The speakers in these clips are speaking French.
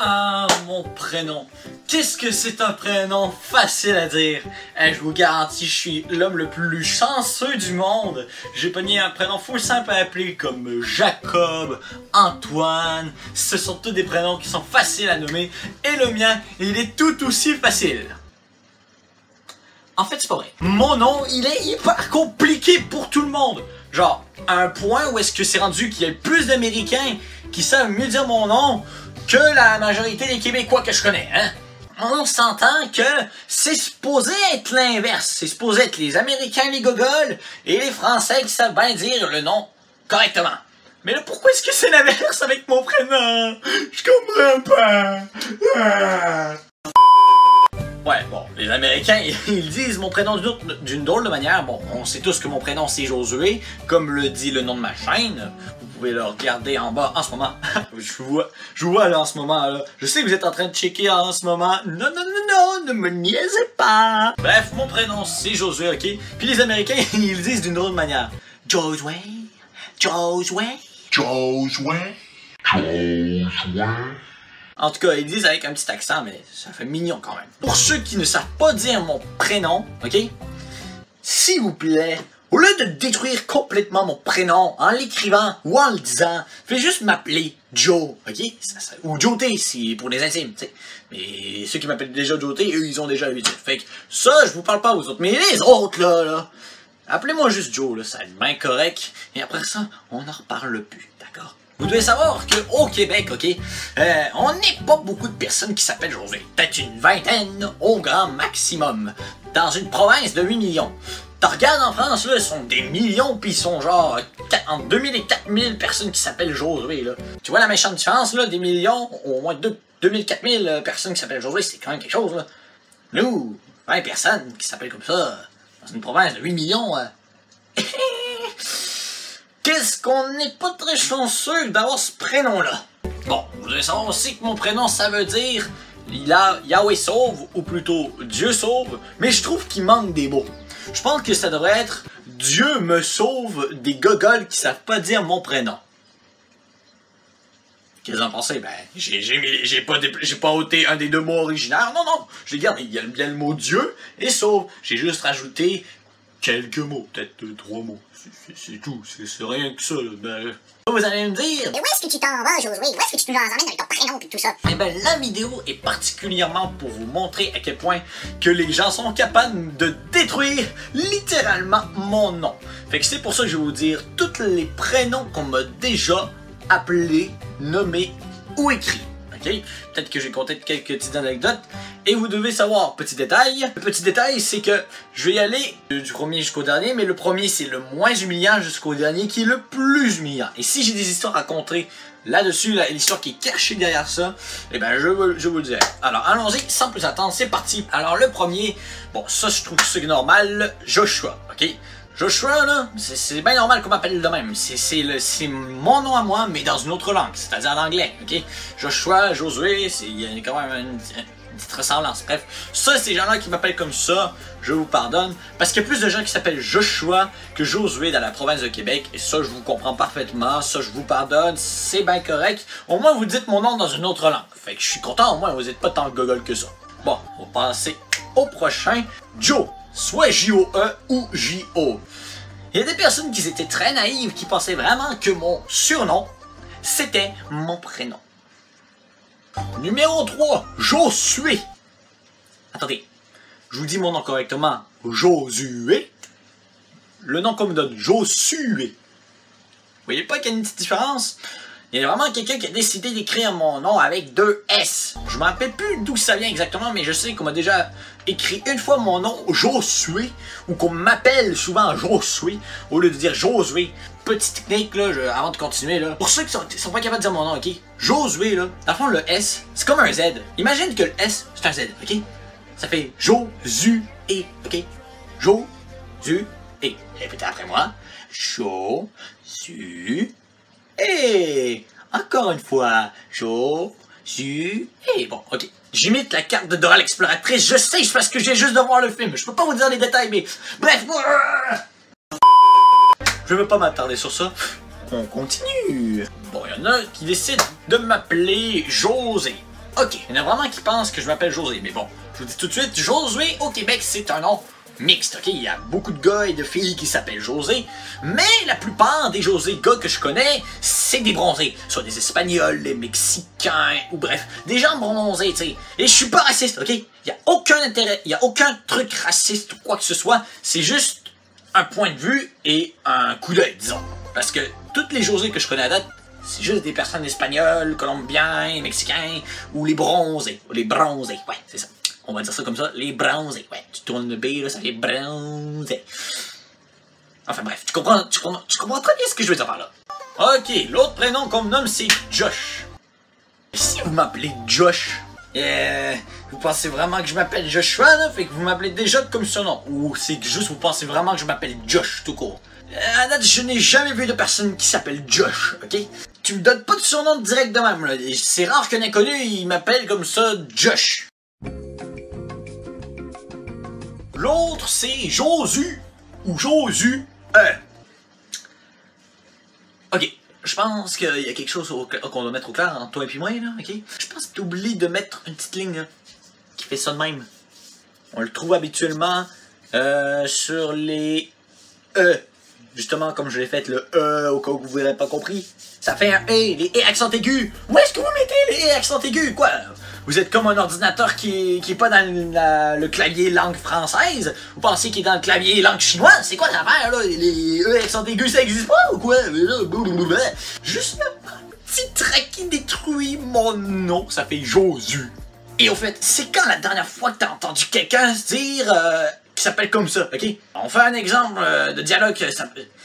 Ah, mon prénom. Qu'est-ce que c'est un prénom facile à dire. Je vous garantis, je suis l'homme le plus chanceux du monde. J'ai pogné un prénom full simple à appeler comme Jacob, Antoine. Ce sont tous des prénoms qui sont faciles à nommer. Et le mien, il est tout aussi facile. En fait, c'est pas vrai. Mon nom, il est hyper compliqué pour tout le monde. Genre, à un point où est-ce que c'est rendu qu'il y a plus d'Américains qui savent mieux dire mon nom que la majorité des Québécois que je connais, hein? On s'entend que c'est supposé être l'inverse. C'est supposé être les Américains les gogoles et les Français qui savent bien dire le nom correctement. Mais là, pourquoi est-ce que c'est l'inverse avec mon prénom? Je comprends pas. Ouais, bon, les Américains, ils disent mon prénom d'une drôle de manière. Bon, on sait tous que mon prénom c'est Josué, comme le dit le nom de ma chaîne. Vous pouvez le regarder en bas en ce moment. je vous vois là en ce moment là. Je sais que vous êtes en train de checker en ce moment. Non, non, non, non, ne me niaisez pas. Bref, mon prénom c'est Josué, ok? Puis les Américains, ils disent d'une drôle de manière. Josué, Josué, Josué, Josué. En tout cas, ils disent avec un petit accent, mais ça fait mignon quand même. Pour ceux qui ne savent pas dire mon prénom, ok? S'il vous plaît, au lieu de détruire complètement mon prénom en l'écrivant ou en le disant, faites juste m'appeler Joe, ok? Ou Joe T, si pour les intimes, tu sais. Mais ceux qui m'appellent déjà Joe T, eux, ils ont déjà l'habitude. Fait que ça, je vous parle pas aux autres. Mais les autres, là, appelez-moi juste Joe, là, ça va être bien correct. Et après ça, on n'en reparle plus, d'accord? Vous devez savoir qu'au Québec, ok, on n'est pas beaucoup de personnes qui s'appellent Josué. Peut-être une vingtaine au grand maximum. Dans une province de 8 millions. Tu regardes en France, là, ils sont des millions, puis ils sont genre entre 2000 et 4000 personnes qui s'appellent Josué, là. Tu vois la méchante différence, là, des millions, au moins 2000, 4000 personnes qui s'appellent Josué, c'est quand même quelque chose, là. Nous, 20 personnes qui s'appellent comme ça, dans une province de 8 millions, qu'est-ce qu'on n'est pas très chanceux d'avoir ce prénom-là? Bon, vous devez savoir aussi que mon prénom, ça veut dire Yahweh sauve, ou plutôt Dieu sauve, mais je trouve qu'il manque des mots. Je pense que ça devrait être Dieu me sauve des gogoles qui savent pas dire mon prénom. Qu'est-ce que vous en pensez? Ben, j'ai pas ôté un des deux mots originaires. Non, non, je les garde. Il y a bien le mot Dieu et sauve. J'ai juste rajouté quelques mots, peut-être 3 mots. C'est tout, c'est rien que ça, là. Ben, vous allez me dire... Mais où est-ce que tu t'en vas, Josué? Où est-ce que tu nous emmènes avec ton prénom et tout ça? Eh ben, la vidéo est particulièrement pour vous montrer à quel point que les gens sont capables de détruire littéralement mon nom. Fait que c'est pour ça que je vais vous dire tous les prénoms qu'on m'a déjà appelés, nommés ou écrits. Okay? Peut-être que j'ai compté quelques petites anecdotes. Et vous devez savoir, petit détail. Le petit détail, c'est que je vais y aller du premier jusqu'au dernier, mais le premier, c'est le moins humiliant jusqu'au dernier qui est le plus humiliant. Et si j'ai des histoires à raconter là-dessus, l'histoire qui est cachée derrière ça, eh ben je vous le dirai. Alors, allons-y, sans plus attendre, c'est parti. Alors, le premier, bon, ça, je trouve que c'est normal, Joshua, ok? Joshua, là, c'est bien normal qu'on m'appelle de même. C'est mon nom à moi, mais dans une autre langue, c'est-à-dire en anglais, ok? Joshua, Josué, il y a quand même une petite ressemblance. Bref, ça, ces gens-là qui m'appellent comme ça, je vous pardonne, parce qu'il y a plus de gens qui s'appellent Joshua que Josué dans la province de Québec, et ça, je vous comprends parfaitement, ça, je vous pardonne, c'est bien correct. Au moins, vous dites mon nom dans une autre langue. Fait que je suis content, au moins, vous n'êtes pas tant gogol que ça. Bon, on va passer au prochain. Joe. Soit J-O-E ou J-O. Il y a des personnes qui étaient très naïves, qui pensaient vraiment que mon surnom, c'était mon prénom. Numéro 3, Josué. Attendez, je vous dis mon nom correctement. Josué. Le nom qu'on me donne, Josué. Vous voyez pas qu'il y a une petite différence? Il y a vraiment quelqu'un qui a décidé d'écrire mon nom avec 2 S. Je me rappelle plus d'où ça vient exactement, mais je sais qu'on m'a déjà écrit une fois mon nom Josué, ou qu'on m'appelle souvent Josué, au lieu de dire Josué. Petite technique, là, avant de continuer, là. Pour ceux qui sont pas capables de dire mon nom, ok? Josué, là, dans le fond, le S, c'est comme un Z. Imagine que le S, c'est un Z, ok? Ça fait Josué, ok? Josué. Répétez après moi. Josué. Et encore une fois, Josué. Bon, ok. J'imite la carte de Dora l'exploratrice. Je sais, c'est parce que j'ai juste de voir le film. Je peux pas vous dire les détails, mais bref. Je veux pas m'attarder sur ça. On continue. Bon, il y en a qui décident de m'appeler José. Ok, il y en a vraiment qui pensent que je m'appelle José, mais bon, je vous dis tout de suite, Josué au Québec, c'est un nom mixte, ok? Il y a beaucoup de gars et de filles qui s'appellent José, mais la plupart des José gars que je connais, c'est des bronzés. Soit des Espagnols, des Mexicains, ou bref, des gens bronzés, tu sais. Et je suis pas raciste, ok? Il y a aucun intérêt, il y a aucun truc raciste ou quoi que ce soit, c'est juste un point de vue et un coup d'œil, disons. Parce que toutes les José que je connais à date, c'est juste des personnes espagnoles, colombiens, mexicains, ou les bronzés. Ou les bronzés, ouais, c'est ça. On va dire ça comme ça, les bronzés. Ouais, tu tournes le B, là, ça fait bronzés. Enfin bref, tu comprends très bien ce que je veux dire par là. Ok, l'autre prénom qu'on me nomme, c'est Josh. Si vous m'appelez Josh, vous pensez vraiment que je m'appelle Joshua, là? Fait que vous m'appelez déjà comme ce nom. Ou c'est juste vous pensez vraiment que je m'appelle Josh, tout court. À date, je n'ai jamais vu de personne qui s'appelle Josh, ok? Tu me donnes pas de surnom direct de même, là. C'est rare qu'un inconnu, il m'appelle comme ça Josh. L'autre, c'est Josu ou Josu. Ok, je pense qu'il y a quelque chose qu'on doit mettre au clair entre toi et puis moi, là, ok? Je pense que t'oublies de mettre une petite ligne, là, qui fait ça de même. On le trouve habituellement sur les E. Justement, comme je l'ai fait, le E, au cas où vous n'aurez pas compris. Ça fait un E, les E accent aigu. Où est-ce que vous mettez les E accent aigu? Quoi? Vous êtes comme un ordinateur qui est pas dans le clavier langue française? Vous pensez qu'il est dans le clavier langue chinoise? C'est quoi l'affaire, là? Les E accent aigu, ça existe pas ou quoi? Juste un petit trait qui détruit mon nom, ça fait Josu. Et au fait, c'est quand la dernière fois que t'as entendu quelqu'un se dire qui s'appelle comme ça, ok? On fait un exemple de dialogue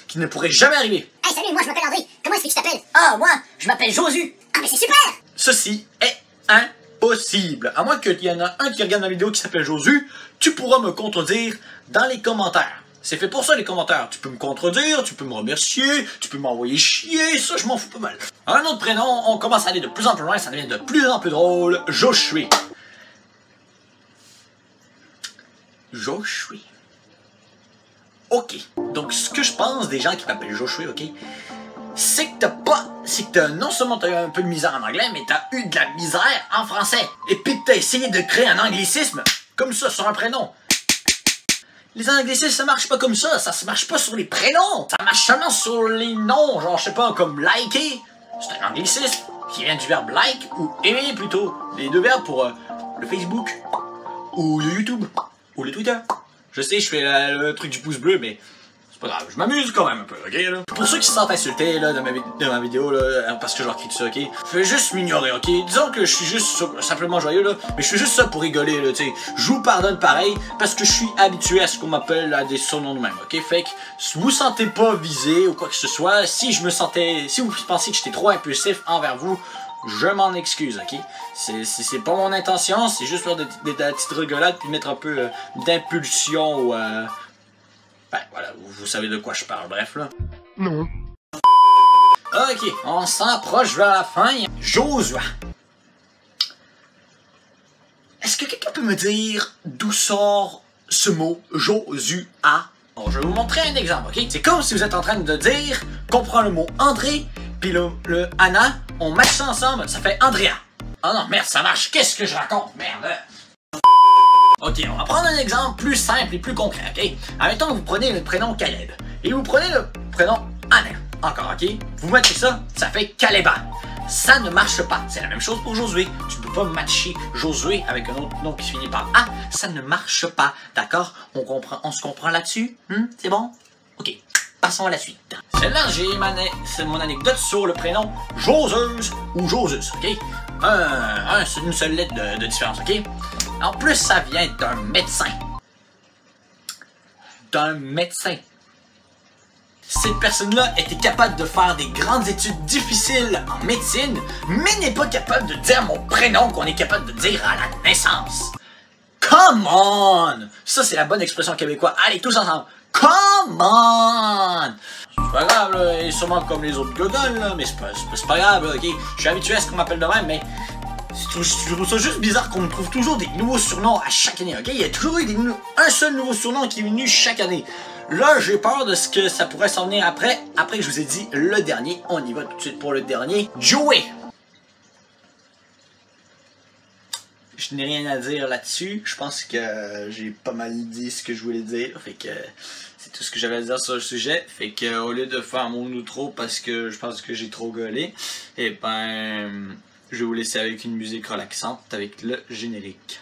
qui ne pourrait jamais arriver. Hey, salut, moi je m'appelle André. Comment est-ce que tu t'appelles? Ah, moi, je m'appelle Josu. Ah, mais c'est super! Ceci est impossible. À moins qu'il y en a un qui regarde ma vidéo qui s'appelle Josu, tu pourras me contredire dans les commentaires. C'est fait pour ça, les commentaires. Tu peux me contredire, tu peux me remercier, tu peux m'envoyer chier, ça, je m'en fous pas mal. Un autre prénom, on commence à aller de plus en plus loin, ça devient de plus en plus drôle. Josué. Josué. Ok. Donc, ce que je pense des gens qui m'appellent Josué, ok, c'est que non seulement t'as eu un peu de misère en anglais, mais t'as eu de la misère en français. Et puis que t'as essayé de créer un anglicisme, comme ça, sur un prénom. Les anglicismes, ça marche pas comme ça se marche pas sur les prénoms. Ça marche seulement sur les noms, genre, je sais pas, comme liker. C'est un anglicisme qui vient du verbe like, ou aimer plutôt. Les deux verbes pour le Facebook, ou le YouTube, ou le Twitter. Je sais, je fais le truc du pouce bleu, mais c'est pas grave, je m'amuse quand même un peu, ok, là. Pour ceux qui se sentent insultés, là, de ma vidéo, là, parce que je leur crie tout ça, ok, fais juste m'ignorer, ok. Disons que je suis juste simplement joyeux, là, mais je fais juste ça pour rigoler, là, tu sais. Je vous pardonne pareil, parce que je suis habitué à ce qu'on m'appelle à des surnoms de même, ok. Fait que, si vous sentez pas visé ou quoi que ce soit, si vous pensez que j'étais trop impulsif envers vous, je m'en excuse, ok? C'est pas mon intention, c'est juste faire des petites rigolades puis mettre un peu d'impulsion ou ben voilà, vous savez de quoi je parle, bref là. Non. Ok, on s'approche vers la fin. Joshua. Est-ce que quelqu'un peut me dire d'où sort ce mot Joshua? Bon, je vais vous montrer un exemple, ok? C'est comme si vous êtes en train de dire qu'on prend le mot André puis le Anna, on matche ça ensemble, ça fait Andrea. Oh non, merde, ça marche, qu'est-ce que je raconte, merde. Ok, on va prendre un exemple plus simple et plus concret, ok? Admettons que vous prenez le prénom Caleb, et vous prenez le prénom Anna, encore, ok? Vous matchez ça, ça fait Caleba. Ça ne marche pas, c'est la même chose pour Josué. Tu ne peux pas matcher Josué avec un autre nom qui se finit par A, ça ne marche pas, d'accord? On se comprend là-dessus? C'est bon? Ok. Passons à la suite. Celle-là, c'est mon anecdote sur le prénom Joseuse ou Josus, ok? C'est une seule lettre de différence, ok? En plus, ça vient d'un médecin. Cette personne-là était capable de faire des grandes études difficiles en médecine, mais n'est pas capable de dire mon prénom qu'on est capable de dire à la naissance. Come on! Ça, c'est la bonne expression québécoise. Allez, tous ensemble. Come on! C'est pas grave, là, et sûrement comme les autres gogoles, là, mais c'est pas grave, là, ok? Je suis habitué à ce qu'on m'appelle de même, mais je trouve ça juste bizarre qu'on me trouve toujours des nouveaux surnoms à chaque année, ok? Il y a toujours eu un seul nouveau surnom qui est venu chaque année. Là, j'ai peur de ce que ça pourrait s'en venir après que je vous ai dit le dernier. On y va tout de suite pour le dernier. Joey! je n'ai rien à dire là-dessus. Je pense que j'ai pas mal dit ce que je voulais dire. Fait que c'est tout ce que j'avais à dire sur le sujet. Fait que au lieu de faire mon outro parce que je pense que j'ai trop gueulé, et ben je vais vous laisser avec une musique relaxante avec le générique.